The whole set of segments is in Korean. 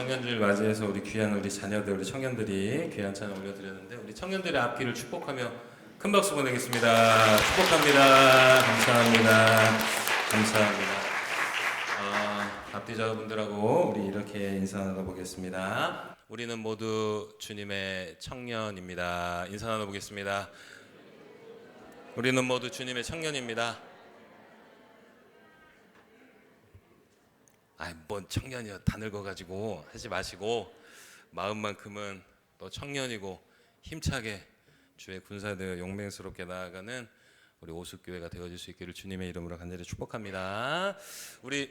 청년주일 맞이해서 우리 귀한 우리 자녀들, 우리 청년들이 귀한 찬양 올려드렸는데 우리 청년들의 앞길을 축복하며 큰 박수 보내겠습니다. 축복합니다. 감사합니다. 감사합니다. 앞뒤자분들하고 우리 이렇게 인사 나눠보겠습니다. 우리는 모두 주님의 청년입니다. 인사 나눠보겠습니다. 우리는 모두 주님의 청년입니다. 뭔 청년이요, 다 늙어가지고 하지 마시고 마음만큼은 또 청년이고 힘차게 주의 군사되어 용맹스럽게 나아가는 우리 오숫교회가 되어질 수 있기를 주님의 이름으로 간절히 축복합니다. 우리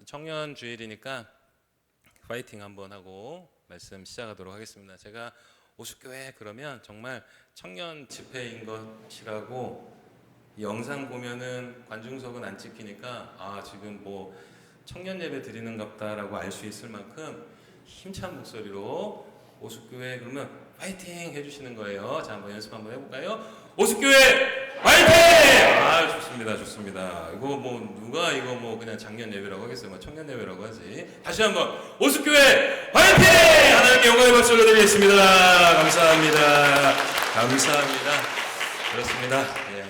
청년 주일이니까 파이팅 한번 하고 말씀 시작하도록 하겠습니다. 제가 오숫교회 그러면 정말 청년 집회인 것이라고 영상 보면은 관중석은 안 찍히니까 지금 뭐 청년 예배 드리는갑다라고 알 수 있을 만큼 힘찬 목소리로 오숫교회 그러면 파이팅 해주시는 거예요. 자, 한번 연습 한번 해볼까요? 오숫교회 파이팅! 좋습니다, 좋습니다. 이거 뭐 누가 이거 뭐 그냥 작년 예배라고 하겠어요? 뭐 청년 예배라고 하지. 다시 한번 오숫교회 파이팅! 하나님께 영광의 박수 올려드리겠습니다. 감사합니다. 감사합니다. 그렇습니다.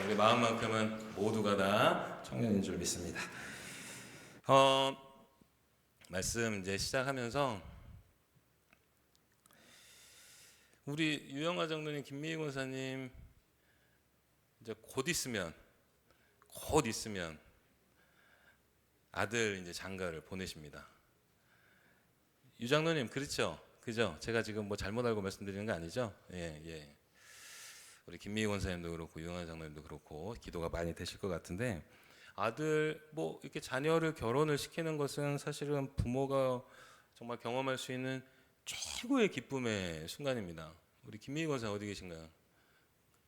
우리 마음만큼은 모두가 다 청년인 줄 믿습니다. 말씀 이제 시작하면서 우리 유영아 장로님, 김미희 권사님 이제 곧 있으면 아들 이제 장가를 보내십니다. 유 장로님 그렇죠? 그죠? 제가 지금 뭐 잘못 알고 말씀드리는 거 아니죠? 예. 우리 김미희 권사님도 그렇고 유영아 장로님도 그렇고 기도가 많이 되실 것 같은데 아들 뭐 이렇게 자녀를 결혼을 시키는 것은 사실은 부모가 정말 경험할 수 있는 최고의 기쁨의 순간입니다. 우리 김미희 권사 어디 계신가요?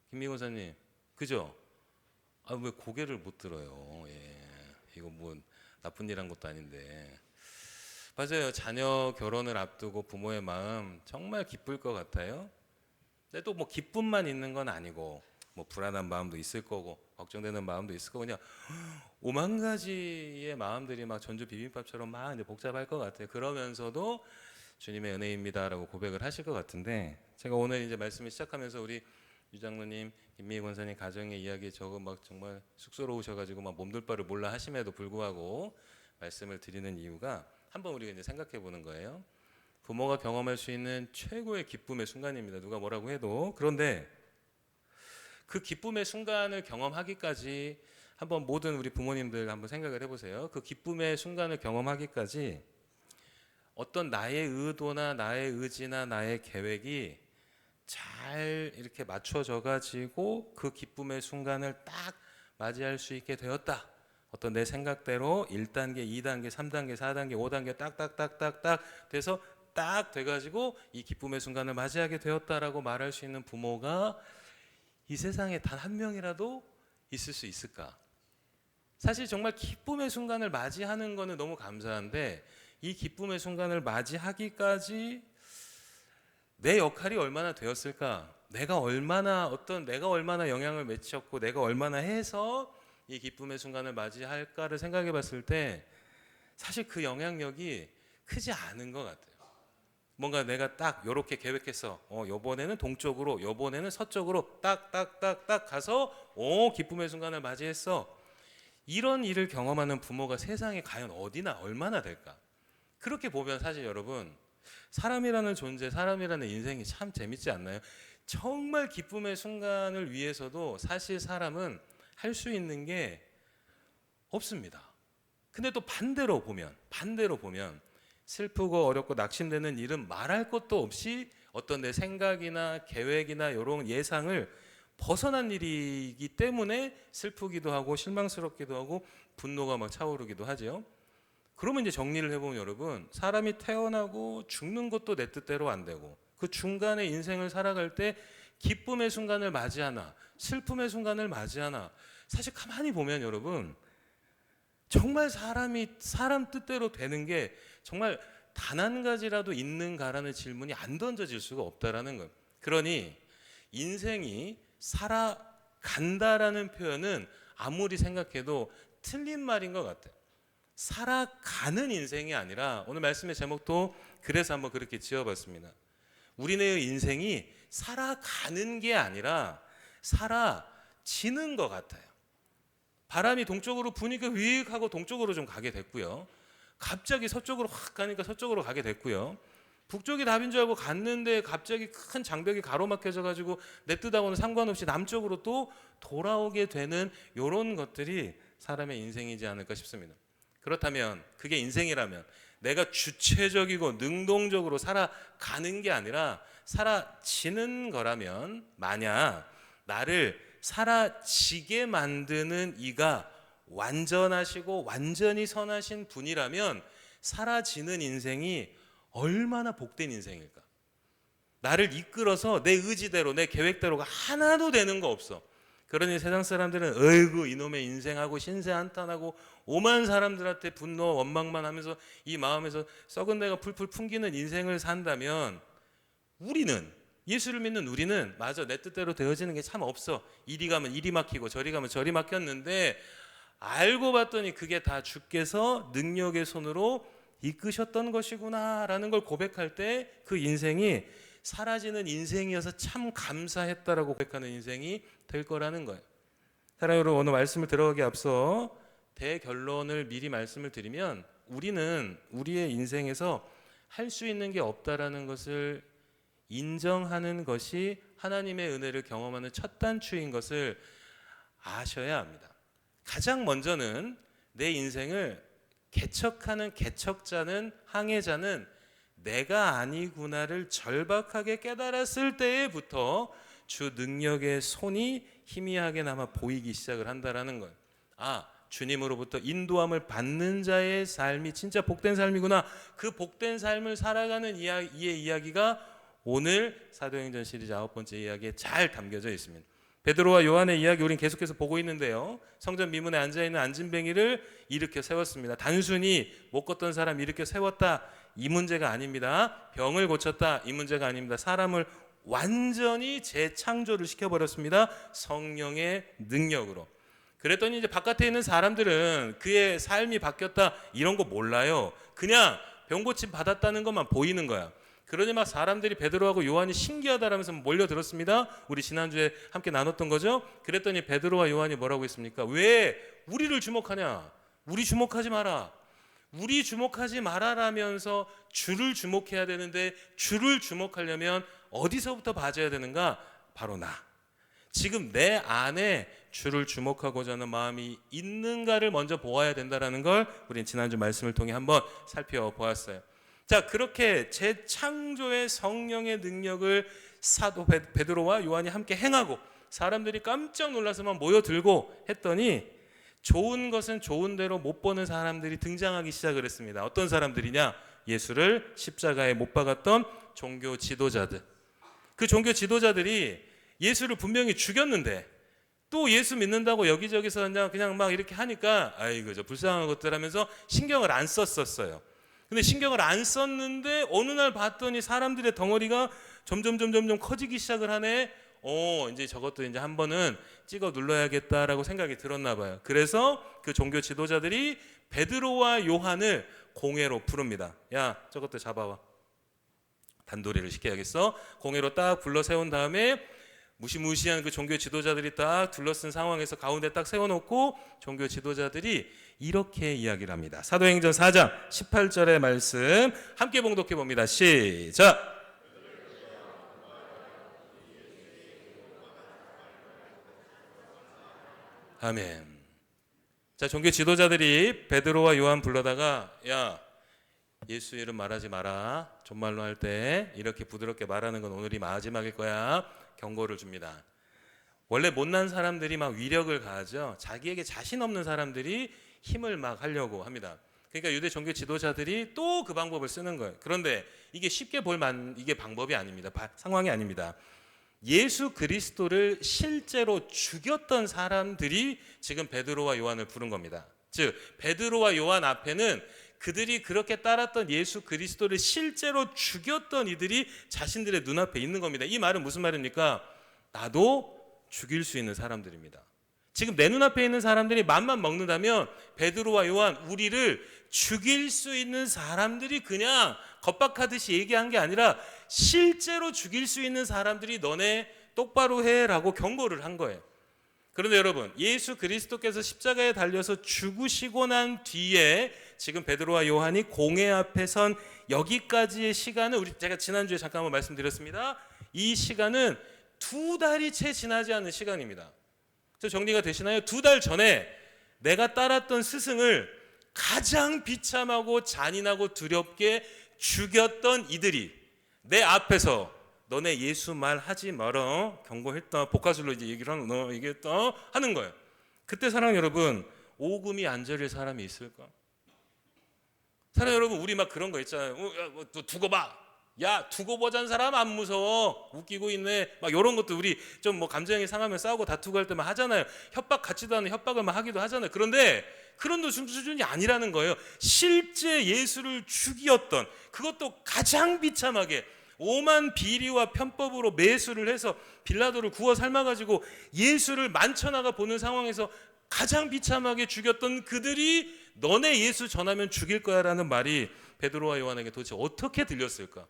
김미희 권사님, 그죠? 왜 고개를 못 들어요? 이거 뭐 나쁜 일 한 것도 아닌데. 맞아요. 자녀 결혼을 앞두고 부모의 마음 정말 기쁠 것 같아요. 근데 또 뭐 기쁨만 있는 건 아니고 뭐 불안한 마음도 있을 거고 걱정되는 마음도 있을 거고 그냥 오만 가지의 마음들이 막 전주 비빔밥처럼 막 이제 복잡할 것 같아요. 그러면서도 주님의 은혜입니다라고 고백을 하실 것 같은데 제가 오늘 이제 말씀을 시작하면서 우리 유 장로님, 김미희 권사님 가정의 이야기 저거 막 정말 쑥스러우셔가지고 막 몸둘 바를 몰라 하심에도 불구하고 말씀을 드리는 이유가 한번 우리가 이제 생각해 보는 거예요. 부모가 경험할 수 있는 최고의 기쁨의 순간입니다. 누가 뭐라고 해도. 그런데 그 기쁨의 순간을 경험하기까지 한번 모든 우리 부모님들 한번 생각을 해보세요. 그 기쁨의 순간을 경험하기까지 어떤 나의 의도나 나의 의지나 나의 계획이 잘 이렇게 맞춰져 가지고 그 기쁨의 순간을 딱 맞이할 수 있게 되었다. 어떤 내 생각대로 1단계, 2단계, 3단계, 4단계, 5단계 딱딱딱딱딱 돼서 딱 돼가지고 이 기쁨의 순간을 맞이하게 되었다라고 말할 수 있는 부모가 이 세상에 단 한 명이라도 있을 수 있을까? 사실 정말 기쁨의 순간을 맞이하는 거는 너무 감사한데 이 기쁨의 순간을 맞이하기까지 내 역할이 얼마나 되었을까? 내가 얼마나 영향을 미쳤고 내가 얼마나 해서 이 기쁨의 순간을 맞이할까를 생각해 봤을 때 사실 그 영향력이 크지 않은 것 같아요. 뭔가 내가 딱 요렇게 계획해서 요번에는 동쪽으로 요번에는 서쪽으로 딱딱딱딱 가서 기쁨의 순간을 맞이했어. 이런 일을 경험하는 부모가 세상에 과연 어디나 얼마나 될까? 그렇게 보면 사실 여러분 사람이라는 존재, 사람이라는 인생이 참 재밌지 않나요? 정말 기쁨의 순간을 위해서도 사실 사람은 할 수 있는 게 없습니다. 근데 또 반대로 보면 슬프고 어렵고 낙심되는 일은 말할 것도 없이 어떤 내 생각이나 계획이나 이런 예상을 벗어난 일이기 때문에 슬프기도 하고 실망스럽기도 하고 분노가 막 차오르기도 하죠. 그러면 이제 정리를 해보면 여러분 사람이 태어나고 죽는 것도 내 뜻대로 안 되고 그 중간에 인생을 살아갈 때 기쁨의 순간을 맞이하나 슬픔의 순간을 맞이하나 사실 가만히 보면 여러분 정말 사람 뜻대로 되는 게 정말 단 한 가지라도 있는가라는 질문이 안 던져질 수가 없다라는 거예요. 그러니 인생이 살아간다라는 표현은 아무리 생각해도 틀린 말인 것 같아요. 살아가는 인생이 아니라, 오늘 말씀의 제목도 그래서 한번 그렇게 지어봤습니다. 우리네 인생이 살아가는 게 아니라 살아지는 것 같아요. 바람이 동쪽으로 부니까 휙 하고 동쪽으로 좀 가게 됐고요. 갑자기 서쪽으로 확 가니까 서쪽으로 가게 됐고요. 북쪽이 답인 줄 알고 갔는데 갑자기 큰 장벽이 가로막혀져 가지고 내 뜻하고는 상관없이 남쪽으로 또 돌아오게 되는 이런 것들이 사람의 인생이지 않을까 싶습니다. 그렇다면, 그게 인생이라면 내가 주체적이고 능동적으로 살아가는 게 아니라 살아지는 거라면, 만약 나를 살아지게 만드는 이가 완전하시고 완전히 선하신 분이라면 살아지는 인생이 얼마나 복된 인생일까? 나를 이끌어서 내 의지대로 내 계획대로가 하나도 되는 거 없어. 그러니 세상 사람들은 어이구 이놈의 인생하고 신세 한탄하고 오만 사람들한테 분노 원망만 하면서 이 마음에서 썩은 데가 풀풀 풍기는 인생을 산다면, 우리는, 예수를 믿는 우리는 맞아, 내 뜻대로 되어지는 게 참 없어. 이리 가면 이리 막히고 저리 가면 저리 막혔는데 알고 봤더니 그게 다 주께서 능력의 손으로 이끄셨던 것이구나 라는 걸 고백할 때 그 인생이 사라지는 인생이어서 참 감사했다라고 고백하는 인생이 될 거라는 거예요. 사랑하는 여러분, 오늘 말씀을 들어가기 앞서 대결론을 미리 말씀을 드리면, 우리는 우리의 인생에서 할 수 있는 게 없다라는 것을 인정하는 것이 하나님의 은혜를 경험하는 첫 단추인 것을 아셔야 합니다. 가장 먼저는 내 인생을 개척하는 개척자는, 항해자는 내가 아니구나를 절박하게 깨달았을 때부터 주 능력의 손이 희미하게나마 보이기 시작을 한다라는 거예요. 아, 주님으로부터 인도함을 받는 자의 삶이 진짜 복된 삶이구나. 그 복된 삶을 살아가는 이의 이야기가 오늘 사도행전 시리즈 9번째 이야기에 잘 담겨져 있습니다. 베드로와 요한의 이야기 우린 계속해서 보고 있는데요. 성전 미문에 앉아있는 안진뱅이를 일으켜 세웠습니다. 단순히 못 걷던 사람 일으켜 세웠다, 이 문제가 아닙니다. 병을 고쳤다, 이 문제가 아닙니다. 사람을 완전히 재창조를 시켜버렸습니다. 성령의 능력으로. 그랬더니 이제 바깥에 있는 사람들은 그의 삶이 바뀌었다 이런 거 몰라요. 그냥 병 고침 받았다는 것만 보이는 거야. 그러니 막 사람들이 베드로하고 요한이 신기하다라면서 몰려들었습니다. 우리 지난주에 함께 나눴던 거죠. 그랬더니 베드로와 요한이 뭐라고 했습니까? 왜 우리를 주목하냐? 우리 주목하지 마라. 우리 주목하지 마라라면서 주를 주목해야 되는데, 주를 주목하려면 어디서부터 봐줘야 되는가? 바로 나. 지금 내 안에 주를 주목하고자 하는 마음이 있는가를 먼저 보아야 된다는 걸 우린 지난주 말씀을 통해 한번 살펴보았어요. 자, 그렇게 재창조의 성령의 능력을 사도 베드로와 요한이 함께 행하고 사람들이 깜짝 놀라서만 모여들고 했더니, 좋은 것은 좋은 대로 못 보는 사람들이 등장하기 시작을 했습니다. 어떤 사람들이냐? 예수를 십자가에 못 박았던 종교 지도자들. 그 종교 지도자들이 예수를 분명히 죽였는데 또 예수 믿는다고 여기저기서 그냥 막 이렇게 하니까 아이고 저 불쌍한 것들 하면서 신경을 안 썼었어요. 근데 신경을 안 썼는데 어느 날 봤더니 사람들의 덩어리가 점점 커지기 시작을 하네. 이제 저것도 이제 한 번은 찍어 눌러야겠다라고 생각이 들었나 봐요. 그래서 그 종교 지도자들이 베드로와 요한을 공회로 부릅니다. 야, 저것도 잡아와. 단도리를 시켜야겠어. 공회로 딱 불러 세운 다음에 무시무시한 그 종교 지도자들이 딱 둘러쓴 상황에서 가운데 딱 세워놓고 종교 지도자들이 이렇게 이야기를 합니다. 사도행전 4장 18절의 말씀 함께 봉독해 봅니다. 시작. 아멘. 자, 종교 지도자들이 베드로와 요한 불러다가 야, 예수 이름 말하지 마라. 존말로 할 때 이렇게 부드럽게 말하는 건 오늘이 마지막일 거야. 경고를 줍니다. 원래 못난 사람들이 막 위력을 가하죠. 자기에게 자신 없는 사람들이 힘을 막 하려고 합니다. 그러니까 유대 종교 지도자들이 또 그 방법을 쓰는 거예요. 그런데 이게 쉽게 이게 방법이 아닙니다. 상황이 아닙니다. 예수 그리스도를 실제로 죽였던 사람들이 지금 베드로와 요한을 부른 겁니다. 즉 베드로와 요한 앞에는 그들이 그렇게 따랐던 예수 그리스도를 실제로 죽였던 이들이 자신들의 눈앞에 있는 겁니다. 이 말은 무슨 말입니까? 나도 죽일 수 있는 사람들입니다. 지금 내 눈앞에 있는 사람들이 맘만 먹는다면 베드로와 요한, 우리를 죽일 수 있는 사람들이 그냥 겁박하듯이 얘기한 게 아니라 실제로 죽일 수 있는 사람들이 너네 똑바로 해라고 경고를 한 거예요. 그런데 여러분, 예수 그리스도께서 십자가에 달려서 죽으시고 난 뒤에 지금 베드로와 요한이 공회 앞에 선 여기까지의 시간은 제가 지난주에 잠깐 한번 말씀드렸습니다. 이 시간은 2달이 채 지나지 않은 시간입니다. 저 정리가 되시나요? 2달 전에 내가 따랐던 스승을 가장 비참하고 잔인하고 두렵게 죽였던 이들이 내 앞에서 너네 예수 말 하지 마라 경고했다. 복가술로 이제 얘기를 얘기했다 하는 거예요. 그때 사랑하는 여러분, 오금이 안 저릴 사람이 있을까? 사랑하는 여러분, 우리 막 그런 거 있잖아요. 두고 봐. 야, 두고 보자는 사람 안 무서워. 웃기고 있네. 막 이런 것도 우리 좀 뭐 감정이 상하면 싸우고 다투고 할 때만 하잖아요. 협박 같지도 않은 협박을 막 하기도 하잖아요. 그런데 그런 수준이 아니라는 거예요. 실제 예수를 죽이었던, 그것도 가장 비참하게 오만 비리와 편법으로 매수를 해서 빌라도를 구워 삶아가지고 예수를 만천하가 보는 상황에서 가장 비참하게 죽였던 그들이 너네 예수 전하면 죽일 거야 라는 말이 베드로와 요한에게 도대체 어떻게 들렸을까?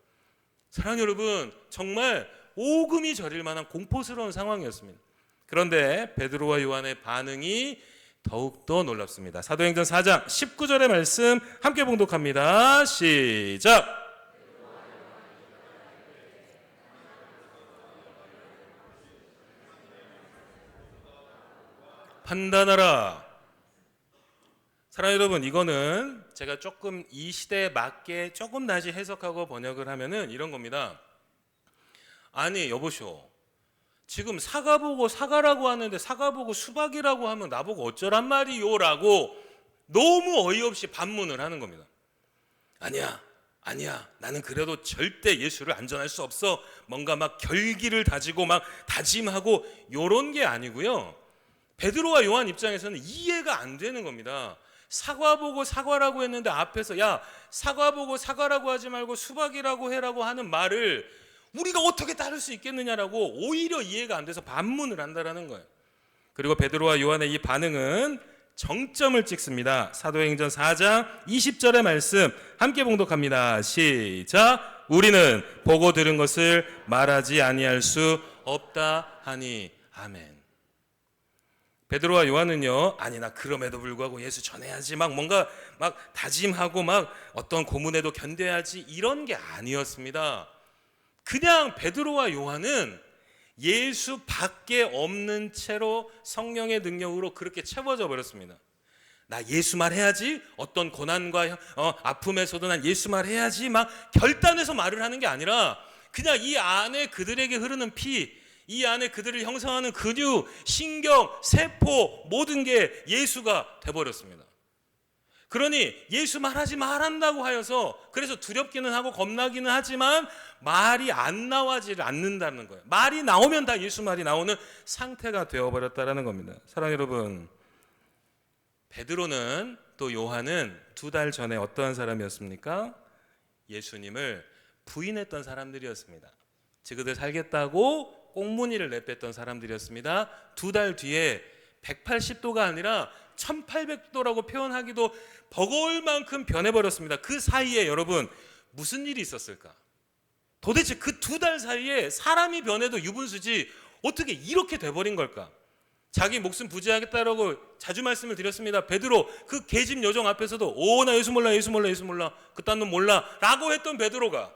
사랑하는 여러분, 정말 오금이 저릴 만한 공포스러운 상황이었습니다. 그런데 베드로와 요한의 반응이 더욱더 놀랍습니다. 사도행전 4장 19절의 말씀 함께 봉독합니다. 시작! 판단하라. 사랑하는 여러분, 이거는 제가 조금 이 시대에 맞게 조금 다시 해석하고 번역을 하면은 이런 겁니다. 아니 여보쇼, 지금 사과 보고 사과라고 하는데 사과 보고 수박이라고 하면 나보고 어쩌란 말이요 라고 너무 어이없이 반문을 하는 겁니다. 아니야 나는 그래도 절대 예수를 안전할 수 없어. 뭔가 막 결기를 다지고 막 다짐하고 요런 게 아니고요. 베드로와 요한 입장에서는 이해가 안 되는 겁니다. 사과 보고 사과라고 했는데 앞에서 야, 사과 보고 사과라고 하지 말고 수박이라고 해라고 하는 말을 우리가 어떻게 따를 수 있겠느냐라고 오히려 이해가 안 돼서 반문을 한다라는 거예요. 그리고 베드로와 요한의 이 반응은 정점을 찍습니다. 사도행전 4장 20절의 말씀 함께 봉독합니다. 시작! 우리는 보고 들은 것을 말하지 아니할 수 없다 하니 아멘. 베드로와 요한은요, 아니 나 그럼에도 불구하고 예수 전해야지 막 뭔가 막 다짐하고 막 어떤 고문에도 견뎌야지 이런 게 아니었습니다. 그냥 베드로와 요한은 예수 밖에 없는 채로 성령의 능력으로 그렇게 채워져 버렸습니다. 나 예수 말 해야지, 어떤 고난과 아픔에서도 난 예수 말 해야지 막 결단해서 말을 하는 게 아니라 그냥 이 안에 그들에게 흐르는 피, 이 안에 그들을 형성하는 근육, 신경, 세포 모든 게 예수가 돼버렸습니다. 그러니 예수 말하지 말한다고 하여서 그래서 두렵기는 하고 겁나기는 하지만 말이 안 나와지를 않는다는 거예요. 말이 나오면 다 예수 말이 나오는 상태가 되어버렸다는 겁니다. 사랑하는 여러분, 베드로는 또 요한은 2달 전에 어떠한 사람이었습니까? 예수님을 부인했던 사람들이었습니다. 그들 살겠다고 꽁무니를 내뺐던 사람들이었습니다. 2달 뒤에 180도가 아니라 1800도라고 표현하기도 버거울 만큼 변해버렸습니다. 그 사이에 여러분 무슨 일이 있었을까? 도대체 그 2달 사이에 사람이 변해도 유분수지 어떻게 이렇게 돼버린 걸까? 자기 목숨 부지하겠다라고 자주 말씀을 드렸습니다. 베드로 그 계집 여종 앞에서도 나 예수 몰라 그딴 놈 몰라 라고 했던 베드로가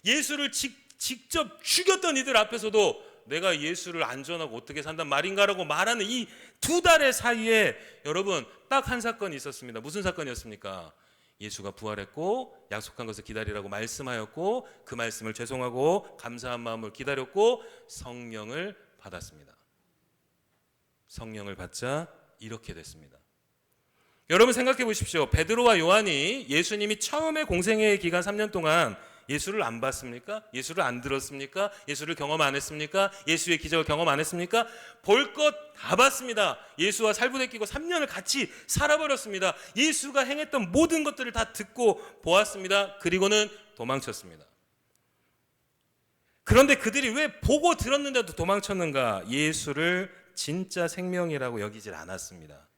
예수를 직접 죽였던 이들 앞에서도 내가 예수를 안전하고 어떻게 산단 말인가라고 말하는 이 2달의 사이에 여러분 딱 한 사건이 있었습니다. 무슨 사건이었습니까? 예수가 부활했고 약속한 것을 기다리라고 말씀하였고 그 말씀을 죄송하고 감사한 마음을 기다렸고 성령을 받았습니다. 성령을 받자 이렇게 됐습니다. 여러분 생각해 보십시오. 베드로와 요한이 예수님이 처음에 공생애의 기간 3년 동안 예수를 안 봤습니까? 예수를 안 들었습니까? 예수를 경험 안 했습니까? 예수의 기적을 경험 안 했습니까? 볼 것 다 봤습니다. 예수와 살부대 끼고 3년을 같이 살아버렸습니다. 예수가 행했던 모든 것들을 다 듣고 보았습니다. 그리고는 도망쳤습니다. 그런데 그들이 왜 보고 들었는데도 도망쳤는가? 예수를 진짜 생명이라고 여기질 않았습니다.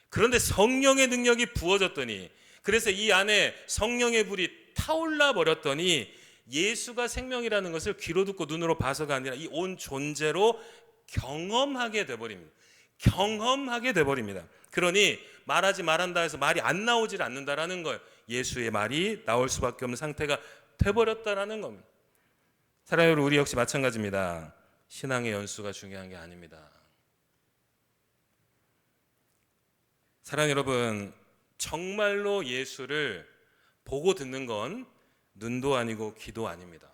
그런데 성령의 능력이 부어졌더니, 그래서 이 안에 성령의 불이 타올라 버렸더니 예수가 생명이라는 것을 귀로 듣고 눈으로 봐서가 아니라 이 온 존재로 경험하게 돼버립니다. 경험하게 돼버립니다. 그러니 말하지 말한다 해서 말이 안 나오질 않는다라는 거예요. 예수의 말이 나올 수밖에 없는 상태가 돼버렸다라는 겁니다. 사랑하는 여러분, 우리 역시 마찬가지입니다. 신앙의 연수가 중요한 게 아닙니다. 사랑하는 여러분, 정말로 예수를 보고 듣는 건 눈도 아니고 귀도 아닙니다.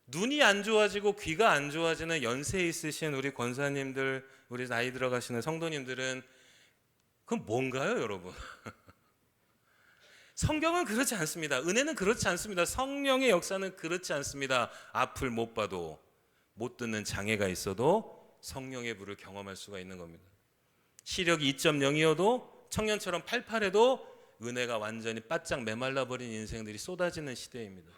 눈이 안 좋아지고 귀가 안 좋아지는 연세 있으신 우리 권사님들, 우리 나이 들어가시는 성도님들은 그건 뭔가요, 여러분? 성경은 그렇지 않습니다. 은혜는 그렇지 않습니다. 성령의 역사는 그렇지 않습니다. 앞을 못 봐도, 못 듣는 장애가 있어도 성령의 불을 경험할 수가 있는 겁니다. 시력이 2.0이어도 청년처럼 팔팔해도 은혜가 완전히 바짝 메말라버린 인생들이 쏟아지는 시대입니다.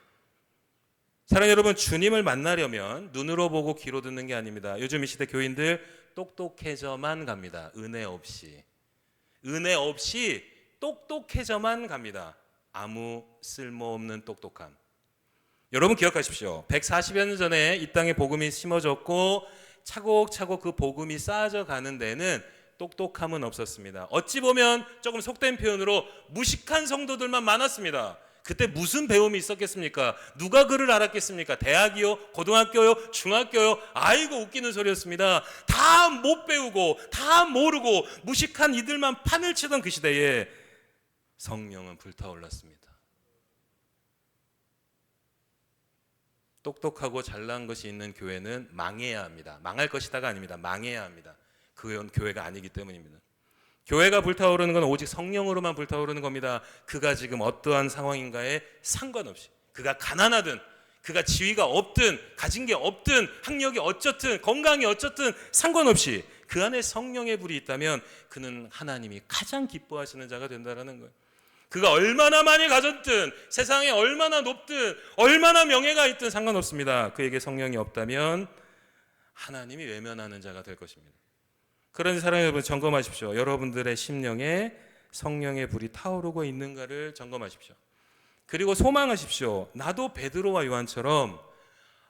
사랑하는 여러분, 주님을 만나려면 눈으로 보고 귀로 듣는 게 아닙니다. 요즘 이 시대 교인들 똑똑해져만 갑니다. 은혜 없이 똑똑해져만 갑니다. 아무 쓸모없는 똑똑함. 여러분 기억하십시오. 140여 년 전에 이 땅에 복음이 심어졌고 차곡차곡 그 복음이 쌓아져 가는 데는 똑똑함은 없었습니다. 어찌 보면 조금 속된 표현으로 무식한 성도들만 많았습니다. 그때 무슨 배움이 있었겠습니까? 누가 글을 알았겠습니까? 대학이요? 고등학교요? 중학교요? 아이고 웃기는 소리였습니다. 다 못 배우고 다 모르고 무식한 이들만 판을 치던 그 시대에 성령은 불타올랐습니다. 똑똑하고 잘난 것이 있는 교회는 망해야 합니다. 망할 것이다가 아닙니다. 망해야 합니다. 그건 교회가 아니기 때문입니다. 교회가 불타오르는 건 오직 성령으로만 불타오르는 겁니다. 그가 지금 어떠한 상황인가에 상관없이, 그가 가난하든 그가 지위가 없든 가진 게 없든 학력이 어쩌든 건강이 어쩌든 상관없이 그 안에 성령의 불이 있다면 그는 하나님이 가장 기뻐하시는 자가 된다는 거예요. 그가 얼마나 많이 가졌든 세상에 얼마나 높든 얼마나 명예가 있든 상관없습니다. 그에게 성령이 없다면 하나님이 외면하는 자가 될 것입니다. 그런데 사랑하는 여러분, 점검하십시오. 여러분들의 심령에 성령의 불이 타오르고 있는가를 점검하십시오. 그리고 소망하십시오. 나도 베드로와 요한처럼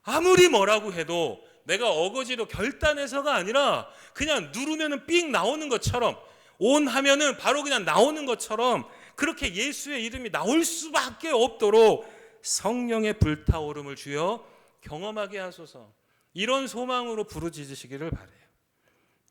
아무리 뭐라고 해도 내가 어거지로 결단해서가 아니라 그냥 누르면은 삑 나오는 것처럼, 온 하면은 바로 그냥 나오는 것처럼 그렇게 예수의 이름이 나올 수밖에 없도록 성령의 불타오름을 주여 경험하게 하소서. 이런 소망으로 부르짖으시기를 바라요.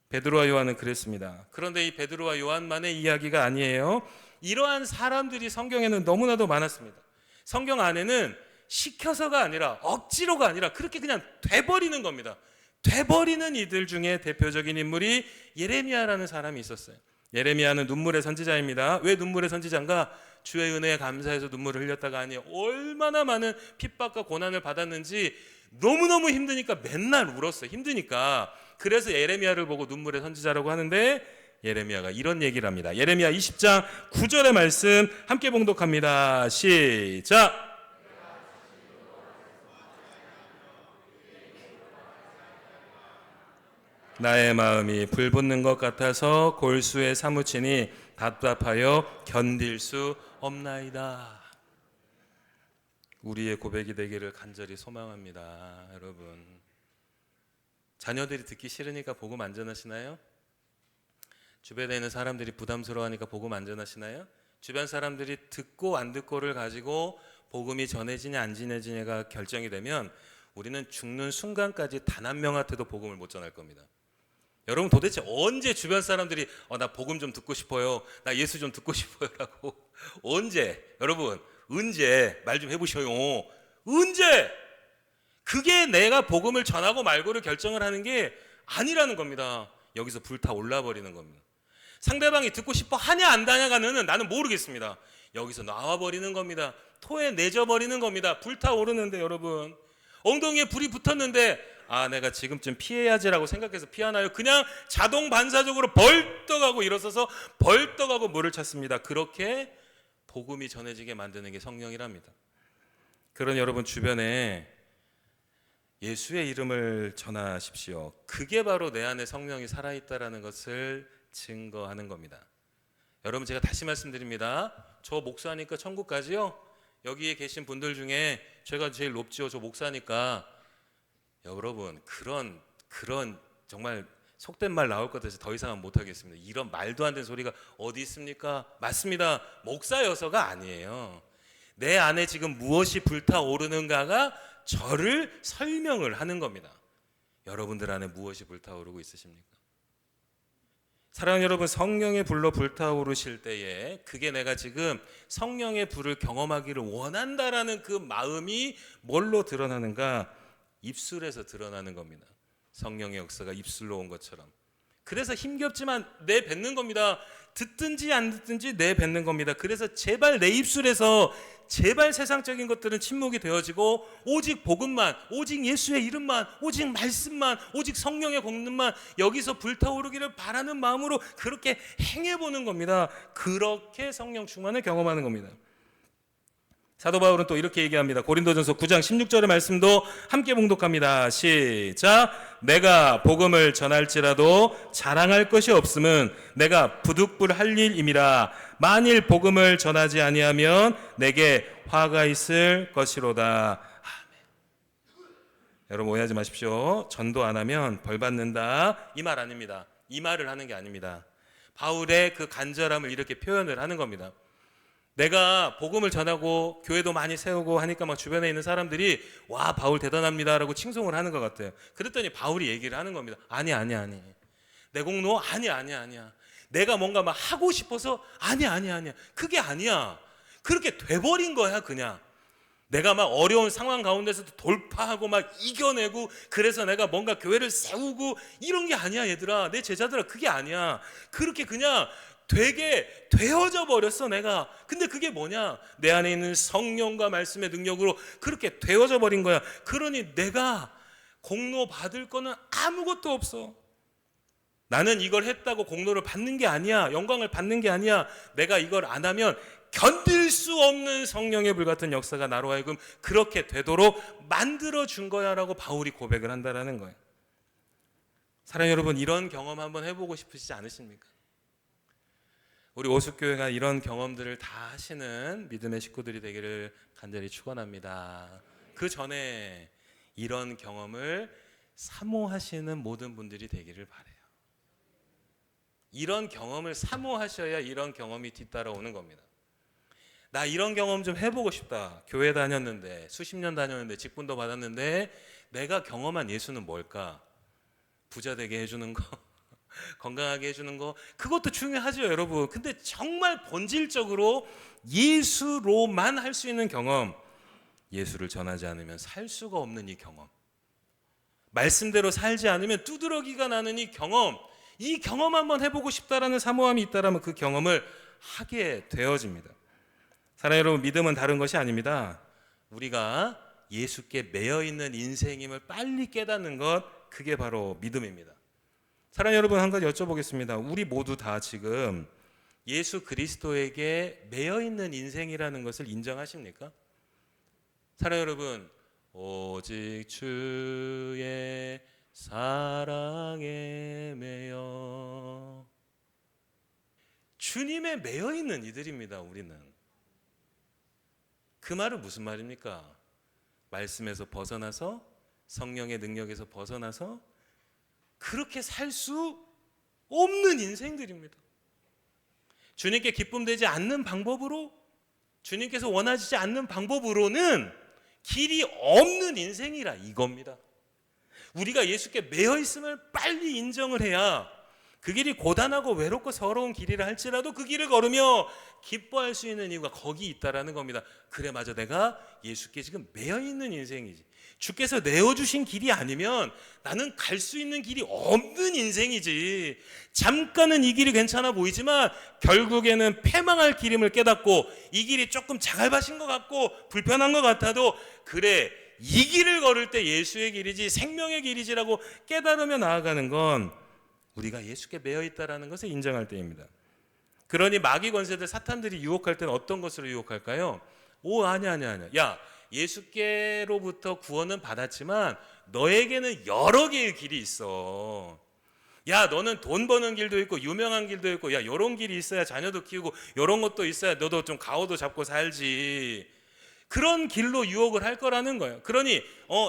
베드로와 요한은 그랬습니다. 그런데 이 베드로와 요한만의 이야기가 아니에요. 이러한 사람들이 성경에는 너무나도 많았습니다. 성경 안에는 시켜서가 아니라 억지로가 아니라 그렇게 그냥 돼버리는 겁니다. 돼버리는 이들 중에 대표적인 인물이 예레미야라는 사람이 있었어요. 예레미야는 눈물의 선지자입니다. 왜 눈물의 선지자인가? 주의 은혜에 감사해서 눈물을 흘렸다가 아니에요. 얼마나 많은 핍박과 고난을 받았는지 너무너무 힘드니까 맨날 울었어요. 힘드니까. 그래서 예레미야를 보고 눈물의 선지자라고 하는데, 예레미야가 이런 얘기를 합니다. 예레미야 20장 9절의 말씀 함께 봉독합니다. 시작. 나의 마음이 불붙는 것 같아서 골수에 사무치니 답답하여 견딜 수 없나이다. 우리의 고백이 되기를 간절히 소망합니다. 여러분, 자녀들이 듣기 싫으니까 복음 안 전하시나요? 주변에 있는 사람들이 부담스러워하니까 복음 안 전하시나요? 주변 사람들이 듣고 안 듣고를 가지고 복음이 전해지냐 안 전해지냐가 결정이 되면 우리는 죽는 순간까지 단 한 명한테도 복음을 못 전할 겁니다. 여러분, 도대체 언제 주변 사람들이 나 복음 좀 듣고 싶어요, 나 예수 좀 듣고 싶어요 라고 언제, 여러분 언제 말 좀 해보셔요. 언제? 그게 내가 복음을 전하고 말고를 결정을 하는 게 아니라는 겁니다. 여기서 불타올라 버리는 겁니다. 상대방이 듣고 싶어 하냐 안 하냐가는 나는 모르겠습니다. 여기서 나와버리는 겁니다. 토에 내져버리는 겁니다. 불타오르는데, 여러분 엉덩이에 불이 붙었는데 내가 지금쯤 피해야지라고 생각해서 피하나요? 그냥 자동 반사적으로 벌떡하고 일어서서 벌떡하고 물을 찾습니다. 그렇게 복음이 전해지게 만드는 게 성령이랍니다. 그런 여러분 주변에 예수의 이름을 전하십시오. 그게 바로 내 안에 성령이 살아있다라는 것을 증거하는 겁니다. 여러분, 제가 다시 말씀드립니다. 저 목사니까 천국 가지요? 여기에 계신 분들 중에 제가 제일 높지요. 저 목사니까. 여러분, 그런 정말 속된 말 나올 것 같아서 더 이상은 못하겠습니다. 이런 말도 안 되는 소리가 어디 있습니까? 맞습니다. 목사여서가 아니에요. 내 안에 지금 무엇이 불타오르는가가 저를 설명을 하는 겁니다. 여러분들 안에 무엇이 불타오르고 있으십니까? 사랑하는 여러분, 성령의 불로 불타오르실 때에 그게 내가 지금 성령의 불을 경험하기를 원한다라는 그 마음이 뭘로 드러나는가? 입술에서 드러나는 겁니다. 성령의 역사가 입술로 온 것처럼. 그래서 힘겹지만 내뱉는 겁니다. 듣든지 안 듣든지 내뱉는 겁니다. 그래서 제발 내 입술에서 제발 세상적인 것들은 침묵이 되어지고 오직 복음만, 오직 예수의 이름만, 오직 말씀만, 오직 성령의 공능만 여기서 불타오르기를 바라는 마음으로 그렇게 행해보는 겁니다. 그렇게 성령 충만을 경험하는 겁니다. 사도 바울은 또 이렇게 얘기합니다. 고린도전서 9장 16절의 말씀도 함께 봉독합니다. 시작. 내가 복음을 전할지라도 자랑할 것이 없음은 내가 부득불할 일임이라. 만일 복음을 전하지 아니하면 내게 화가 있을 것이로다. 아멘. 여러분, 오해하지 마십시오. 전도 안 하면 벌 받는다, 이 말 아닙니다. 이 말을 하는 게 아닙니다. 바울의 그 간절함을 이렇게 표현을 하는 겁니다. 내가 복음을 전하고 교회도 많이 세우고 하니까 막 주변에 있는 사람들이 와, 바울 대단합니다라고 칭송을 하는 것 같아요. 그랬더니 바울이 얘기를 하는 겁니다. 아니. 내 공로 아니야. 내가 뭔가 막 하고 싶어서 아니야. 그게 아니야. 그렇게 돼버린 거야. 그냥 내가 막 어려운 상황 가운데서도 돌파하고 막 이겨내고 그래서 내가 뭔가 교회를 세우고 이런 게 아니야. 얘들아, 내 제자들아, 그게 아니야. 그렇게 그냥 되게 되어져 버렸어 내가. 근데 그게 뭐냐? 내 안에 있는 성령과 말씀의 능력으로 그렇게 되어져 버린 거야. 그러니 내가 공로 받을 거는 아무것도 없어. 나는 이걸 했다고 공로를 받는 게 아니야. 영광을 받는 게 아니야. 내가 이걸 안 하면 견딜 수 없는 성령의 불같은 역사가 나로 하여금 그렇게 되도록 만들어준 거야 라고 바울이 고백을 한다라는 거예요. 사랑하는 여러분, 이런 경험 한번 해보고 싶으시지 않으십니까? 우리 오숙교회가 이런 경험들을 다 하시는 믿음의 식구들이 되기를 간절히 축원합니다. 그 전에 이런 경험을 사모하시는 모든 분들이 되기를 바라요. 이런 경험을 사모하셔야 이런 경험이 뒤따라오는 겁니다. 나 이런 경험 좀 해보고 싶다. 교회 다녔는데 수십 년 다녔는데 직분도 받았는데 내가 경험한 예수는 뭘까? 부자 되게 해주는 거, 건강하게 해주는 거, 그것도 중요하죠 여러분. 근데 정말 본질적으로 예수로만 할 수 있는 경험, 예수를 전하지 않으면 살 수가 없는 이 경험, 말씀대로 살지 않으면 두드러기가 나는 이 경험, 이 경험 한번 해보고 싶다라는 사모함이 있다라면 그 경험을 하게 되어집니다. 사랑하는 여러분, 믿음은 다른 것이 아닙니다. 우리가 예수께 매여있는 인생임을 빨리 깨닫는 것, 그게 바로 믿음입니다. 사랑하는 여러분, 한 가지 여쭤보겠습니다. 우리 모두 다 지금 예수 그리스도에게 매여있는 인생이라는 것을 인정하십니까? 사랑하는 여러분, 오직 주의 사랑에 매여, 주님에 매여있는 이들입니다. 우리는. 그 말은 무슨 말입니까? 말씀에서 벗어나서, 성령의 능력에서 벗어나서 그렇게 살 수 없는 인생들입니다. 주님께 기쁨되지 않는 방법으로, 주님께서 원하시지 않는 방법으로는 길이 없는 인생이라 이겁니다. 우리가 예수께 매여 있음을 빨리 인정을 해야 그 길이 고단하고 외롭고 서러운 길이라 할지라도 그 길을 걸으며 기뻐할 수 있는 이유가 거기 있다라는 겁니다. 그래, 맞아, 내가 예수께 지금 매여 있는 인생이지. 주께서 내어주신 길이 아니면 나는 갈 수 있는 길이 없는 인생이지. 잠깐은 이 길이 괜찮아 보이지만 결국에는 패망할 길임을 깨닫고, 이 길이 조금 자갈밭인 것 같고 불편한 것 같아도 그래, 이 길을 걸을 때 예수의 길이지 생명의 길이지라고 깨달으며 나아가는 건 우리가 예수께 매여 있다라는 것을 인정할 때입니다. 그러니 마귀 권세들, 사탄들이 유혹할 때는 어떤 것으로 유혹할까요? 아니야. 야, 예수께로부터 구원은 받았지만 너에게는 여러 개의 길이 있어. 야, 너는 돈 버는 길도 있고 유명한 길도 있고, 야, 요런 길이 있어야 자녀도 키우고 요런 것도 있어야 너도 좀 가오도 잡고 살지. 그런 길로 유혹을 할 거라는 거예요. 그러니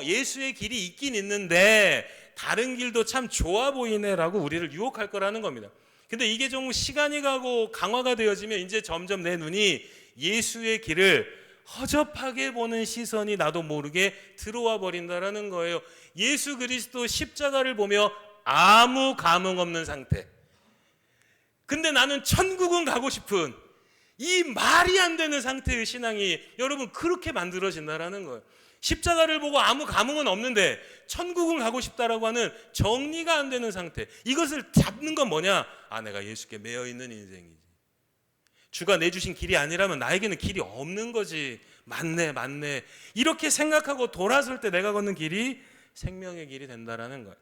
예수의 길이 있긴 있는데 다른 길도 참 좋아 보이네라고 우리를 유혹할 거라는 겁니다. 근데 이게 좀 시간이 가고 강화가 되어지면 이제 점점 내 눈이 예수의 길을 허접하게 보는 시선이 나도 모르게 들어와 버린다라는 거예요. 예수 그리스도 십자가를 보며 아무 감흥 없는 상태. 근데 나는 천국은 가고 싶은 이 말이 안 되는 상태의 신앙이 여러분 그렇게 만들어진다라는 거예요. 십자가를 보고 아무 감흥은 없는데 천국은 가고 싶다라고 하는 정리가 안 되는 상태. 이것을 잡는 건 뭐냐? 아, 내가 예수께 매여 있는 인생이지. 주가 내주신 길이 아니라면 나에게는 길이 없는 거지. 맞네. 이렇게 생각하고 돌아설 때 내가 걷는 길이 생명의 길이 된다라는 거예요.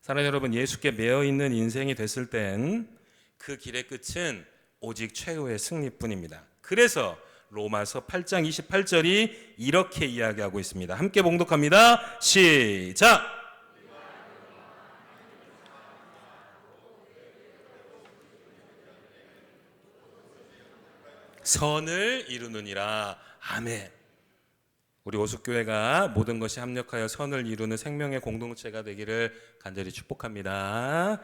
사랑하는 여러분, 예수께 매여 있는 인생이 됐을 땐 그 길의 끝은 오직 최후의 승리뿐입니다. 그래서 로마서 8장 28절이 이렇게 이야기하고 있습니다. 함께 봉독합니다. 시작! 선을 이루느니라. 아멘. 우리 오숙교회가 모든 것이 합력하여 선을 이루는 생명의 공동체가 되기를 간절히 축복합니다.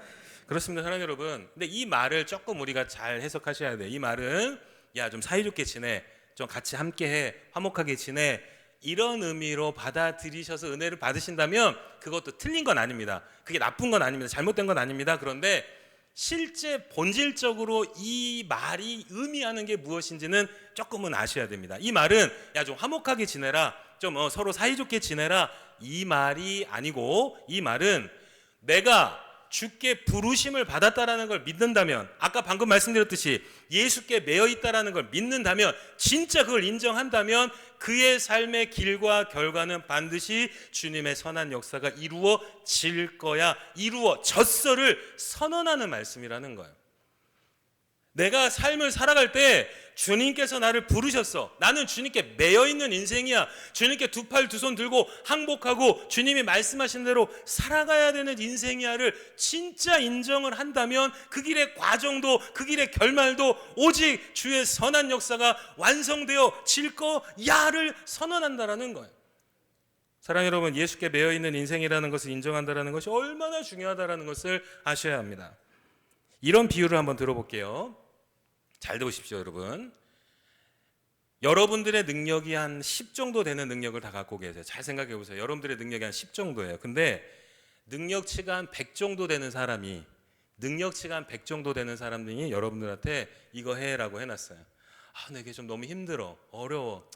그렇습니다, 사랑하는 여러분. 근데 이 말을 조금 우리가 잘 해석하셔야 돼요. 이 말은 야, 좀 사이좋게 지내, 좀 같이 함께해, 화목하게 지내, 이런 의미로 받아들이셔서 은혜를 받으신다면 그것도 틀린 건 아닙니다. 그게 나쁜 건 아닙니다. 잘못된 건 아닙니다. 그런데 실제 본질적으로 이 말이 의미하는 게 무엇인지는 조금은 아셔야 됩니다. 이 말은 야, 좀 화목하게 지내라, 좀 서로 사이좋게 지내라, 이 말이 아니고, 이 말은 내가 주께 부르심을 받았다라는 걸 믿는다면, 아까 방금 말씀드렸듯이 예수께 매여 있다라는 걸 믿는다면, 진짜 그걸 인정한다면 그의 삶의 길과 결과는 반드시 주님의 선한 역사가 이루어질 거야, 이루어졌어를 선언하는 말씀이라는 거예요. 내가 삶을 살아갈 때 주님께서 나를 부르셨어. 나는 주님께 매여있는 인생이야. 주님께 두 팔 두 손 들고 항복하고 주님이 말씀하신 대로 살아가야 되는 인생이야를 진짜 인정을 한다면 그 길의 과정도 그 길의 결말도 오직 주의 선한 역사가 완성되어질 거야를 선언한다라는 거예요. 사랑하는 여러분, 예수께 매여있는 인생이라는 것을 인정한다라는 것이 얼마나 중요하다라는 것을 아셔야 합니다. 이런 비유를 한번 들어볼게요. 잘 들으십시오, 여러분. 여러분들의 능력이 한 10 정도 되는 능력을 다 갖고 계세요. 잘 생각해 보세요. 여러분들의 능력이 한 10 정도예요. 근데 능력치가 한 100 정도 되는 사람이, 능력치가 한 100 정도 되는 사람들이 여러분들한테 이거 해라고 해놨어요. 아, 내게 좀 너무 힘들어, 어려워.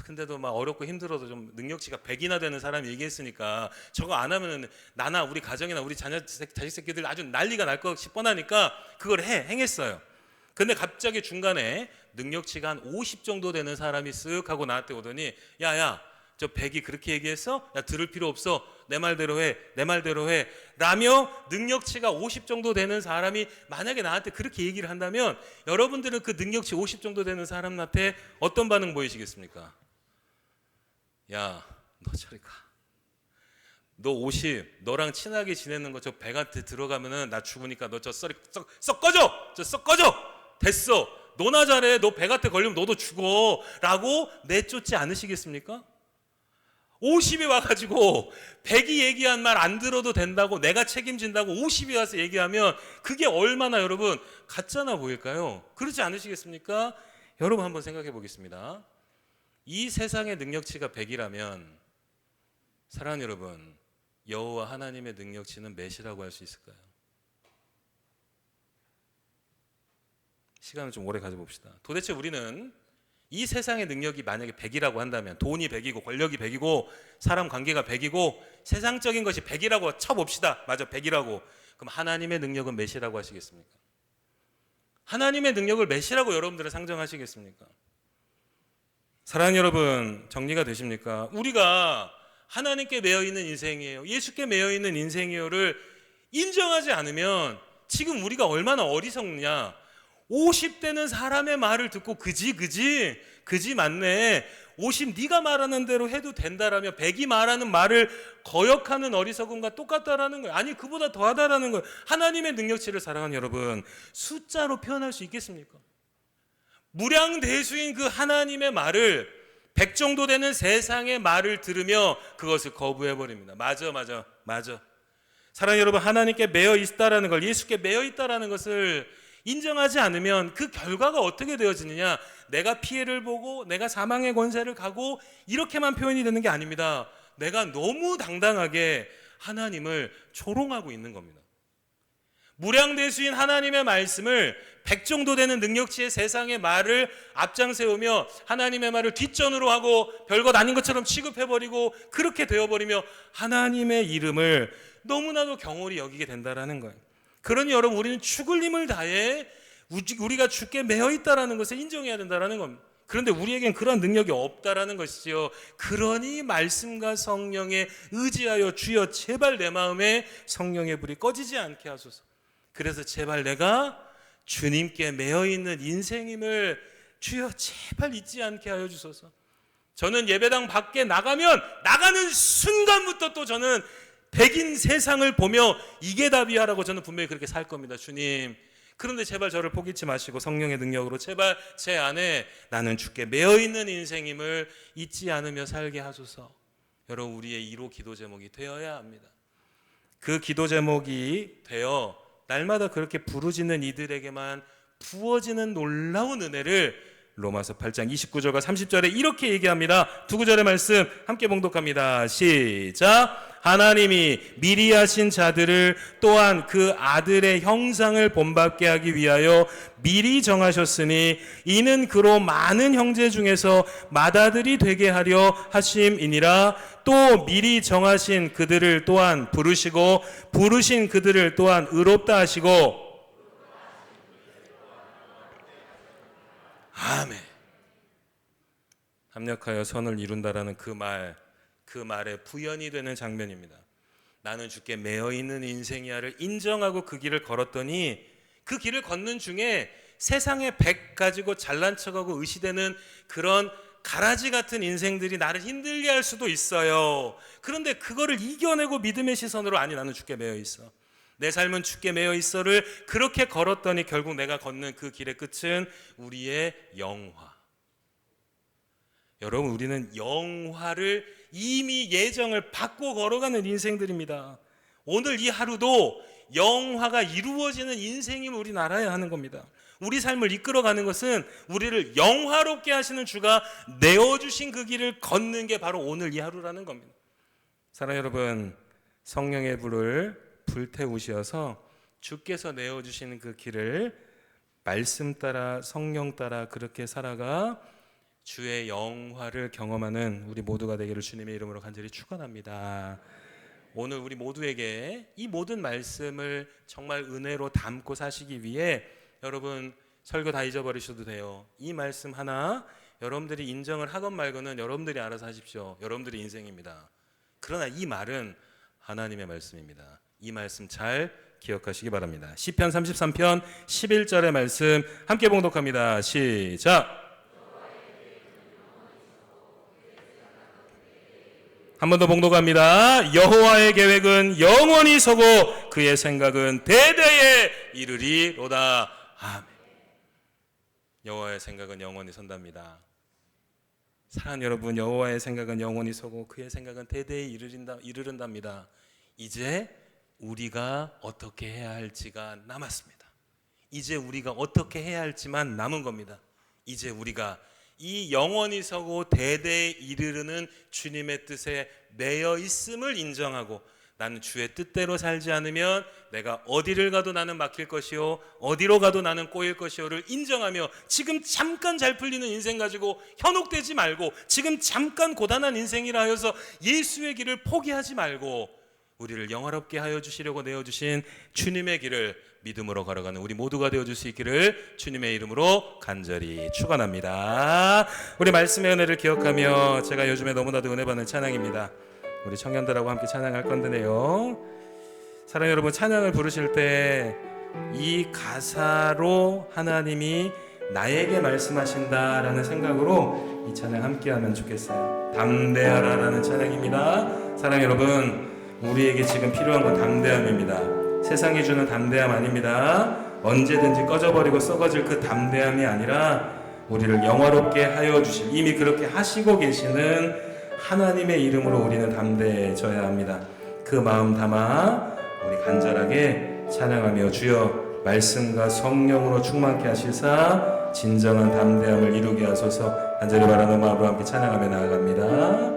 근데도 막 어렵고 힘들어도 좀 능력치가 100이나 되는 사람이 얘기했으니까 저거 안 하면은 나나 우리 가정이나 우리 자식 새끼들 아주 난리가 날 거 뻔하니까 그걸 행했어요. 근데 갑자기 중간에 능력치가 한 50 정도 되는 사람이 쓱 하고 나한테 오더니 야야, 저 100이 그렇게 얘기했어? 야, 들을 필요 없어. 내 말대로 해 라며 능력치가 50 정도 되는 사람이 만약에 나한테 그렇게 얘기를 한다면 여러분들은 그 능력치 50 정도 되는 사람한테 어떤 반응 보이시겠습니까? 야, 너 저리 가. 너 50, 너랑 친하게 지내는 거 저 100한테 들어가면은 나 죽으니까 너 저 썩 꺼져. 됐어. 너나 잘해. 너 100한테 걸리면 너도 죽어. 라고 내쫓지 않으시겠습니까? 50이 와가지고 100이 얘기한 말 안 들어도 된다고, 내가 책임진다고 50이 와서 얘기하면 그게 얼마나 여러분 가짜나 보일까요? 그렇지 않으시겠습니까? 여러분 한번 생각해 보겠습니다. 이 세상의 능력치가 100이라면 사랑하는 여러분, 여호와 하나님의 능력치는 몇이라고 할 수 있을까요? 시간을 좀 오래 가져봅시다. 도대체 우리는 이 세상의 능력이 만약에 100이라고 한다면, 돈이 100이고 권력이 100이고 사람 관계가 100이고 세상적인 것이 100이라고 쳐봅시다. 맞아, 100이라고. 그럼 하나님의 능력은 몇이라고 하시겠습니까? 하나님의 능력을 몇이라고 여러분들은 상정하시겠습니까? 사랑하는 여러분, 정리가 되십니까? 우리가 하나님께 매여있는 인생이에요, 예수께 매여있는 인생이에요를 인정하지 않으면 지금 우리가 얼마나 어리석냐. 50대는 사람의 말을 듣고 그지 맞네, 50 네가 말하는 대로 해도 된다라며 100이 말하는 말을 거역하는 어리석음과 똑같다라는 거예요. 아니 그보다 더하다라는 거예요. 하나님의 능력치를 사랑하는 여러분, 숫자로 표현할 수 있겠습니까? 무량대수인 그 하나님의 말을 100 정도 되는 세상의 말을 들으며 그것을 거부해버립니다. 맞아. 사랑하는 여러분, 하나님께 매여 있다라는 걸, 예수께 매여 있다라는 것을 인정하지 않으면 그 결과가 어떻게 되어지느냐, 내가 피해를 보고 내가 사망의 권세를 가고 이렇게만 표현이 되는 게 아닙니다. 내가 너무 당당하게 하나님을 조롱하고 있는 겁니다. 무량대수인 하나님의 말씀을 100 정도 되는 능력치의 세상의 말을 앞장세우며 하나님의 말을 뒷전으로 하고 별것 아닌 것처럼 취급해버리고 그렇게 되어버리며 하나님의 이름을 너무나도 경홀히 여기게 된다라는 거예요. 그러니 여러분, 우리는 죽을 힘을 다해 우리가 주께 매여 있다라는 것을 인정해야 된다라는 겁니다. 그런데 우리에겐 그런 능력이 없다라는 것이지요. 그러니 말씀과 성령에 의지하여 주여 제발 내 마음에 성령의 불이 꺼지지 않게 하소서. 그래서 제발 내가 주님께 매여 있는 인생임을 주여 제발 잊지 않게 하여 주소서. 저는 예배당 밖에 나가면 나가는 순간부터 또 저는 백인 세상을 보며 이게 답이야라고 저는 분명히 그렇게 살 겁니다. 주님, 그런데 제발 저를 포기치 마시고 성령의 능력으로 제발 제 안에 나는 주께 매여 있는 인생임을 잊지 않으며 살게 하소서. 여러분, 우리의 1호 기도 제목이 되어야 합니다. 그 기도 제목이 되어 날마다 그렇게 부르짖는 이들에게만 부어지는 놀라운 은혜를 로마서 8장 29절과 30절에 이렇게 얘기합니다. 두 구절의 말씀 함께 봉독합니다. 시작. 하나님이 미리 하신 자들을 또한 그 아들의 형상을 본받게 하기 위하여 미리 정하셨으니 이는 그로 많은 형제 중에서 맏아들이 되게 하려 하심이니라. 또 미리 정하신 그들을 또한 부르시고 부르신 그들을 또한 의롭다 하시고. 아멘. 합력하여 선을 이룬다라는 그 말에 부연이 되는 장면입니다. 나는 주께 매여 있는 인생이야를 인정하고 그 길을 걸었더니 그 길을 걷는 중에 세상에 100 가지고 잘난 척하고 의시되는 그런 가라지 같은 인생들이 나를 힘들게 할 수도 있어요. 그런데 그거를 이겨내고 믿음의 시선으로, 아니 나는 주께 매여 있어, 내 삶은 주께 매여 있어를 그렇게 걸었더니 결국 내가 걷는 그 길의 끝은 우리의 영화. 여러분, 우리는 영화를 이미 예정을 받고 걸어가는 인생들입니다. 오늘 이 하루도 영화가 이루어지는 인생임을 우리는 알아야 하는 겁니다. 우리 삶을 이끌어가는 것은 우리를 영화롭게 하시는 주가 내어주신 그 길을 걷는 게 바로 오늘 이 하루라는 겁니다. 사랑하는 여러분, 성령의 불을 불태우셔서 주께서 내어주시는 그 길을 말씀 따라 성령 따라 그렇게 살아가 주의 영화를 경험하는 우리 모두가 되기를 주님의 이름으로 간절히 축원합니다. 오늘 우리 모두에게 이 모든 말씀을 정말 은혜로 담고 사시기 위해 여러분 설교 다 잊어버리셔도 돼요. 이 말씀 하나 여러분들이 인정을 하건 말건은 여러분들이 알아서 하십시오. 여러분들의 인생입니다. 그러나 이 말은 하나님의 말씀입니다. 이 말씀 잘 기억하시기 바랍니다. 시편 33편 11절의 말씀 함께 봉독합니다. 시작. 한 번 더 봉독합니다. 여호와의 계획은 영원히 서고 그의 생각은 대대에 이르리로다. 아멘. 여호와의 생각은 영원히 선답니다. 사랑하는 여러분, 여호와의 생각은 영원히 서고 그의 생각은 대대에 이르른답니다. 이제 우리가 어떻게 해야 할지가 남았습니다. 이제 우리가 어떻게 해야 할지만 남은 겁니다. 이제 우리가 이 영원히 서고 대대에 이르르는 주님의 뜻에 매여 있음을 인정하고 나는 주의 뜻대로 살지 않으면 내가 어디를 가도 나는 막힐 것이요 어디로 가도 나는 꼬일 것이요를 인정하며 지금 잠깐 잘 풀리는 인생 가지고 현혹되지 말고 지금 잠깐 고단한 인생이라 하여서 예수의 길을 포기하지 말고 우리를 영화롭게 하여 주시려고 내어주신 주님의 길을 믿음으로 걸어가는 우리 모두가 되어줄 수 있기를 주님의 이름으로 간절히 축원합니다. 우리 말씀의 은혜를 기억하며 제가 요즘에 너무나도 은혜 받는 찬양입니다. 우리 청년들하고 함께 찬양할 건데요, 사랑하는 여러분, 찬양을 부르실 때 이 가사로 하나님이 나에게 말씀하신다라는 생각으로 이 찬양 함께하면 좋겠어요. 담대하라라는 찬양입니다. 사랑 여러분, 우리에게 지금 필요한 건 담대함입니다. 세상이 주는 담대함 아닙니다. 언제든지 꺼져버리고 썩어질 그 담대함이 아니라 우리를 영화롭게 하여 주실, 이미 그렇게 하시고 계시는 하나님의 이름으로 우리는 담대해져야 합니다. 그 마음 담아 우리 간절하게 찬양하며 주여 말씀과 성령으로 충만케 하시사 진정한 담대함을 이루게 하소서. 간절히 바라는 마음으로 함께 찬양하며 나아갑니다.